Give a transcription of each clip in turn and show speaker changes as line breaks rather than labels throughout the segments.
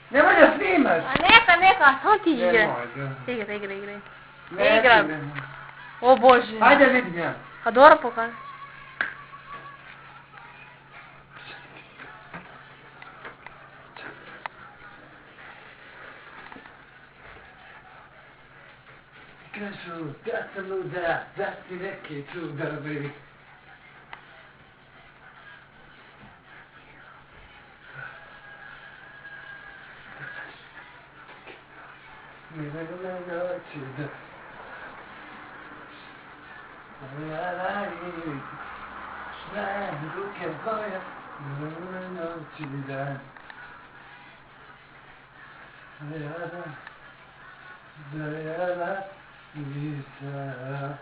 Nemoj da snimaš!
A neka, samo ti igra.
Nemoj,
Igra.
Ne
Igram.
igram.
O Bože.
Ajde vidim ja.
A dobro pokaži.
Kažu, da sam luda, da si neke čuda, baby. Mirana noći da... Šna ruke moja, mirana noći da... Dajala Isa.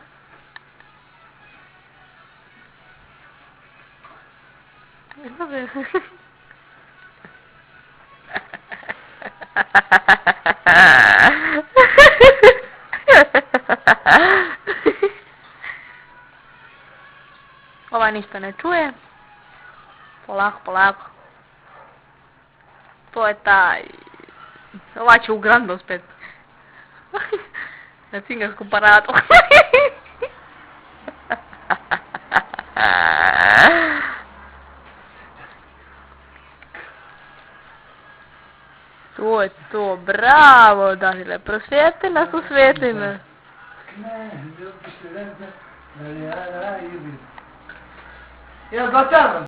Ova ništa ne čuje. Polako. To je taj... Ova će u Grando spet. Na cingarskom paradu. To je to, bravo Danile, prosvijetli nas, usvijetli me.
Ja gotovo.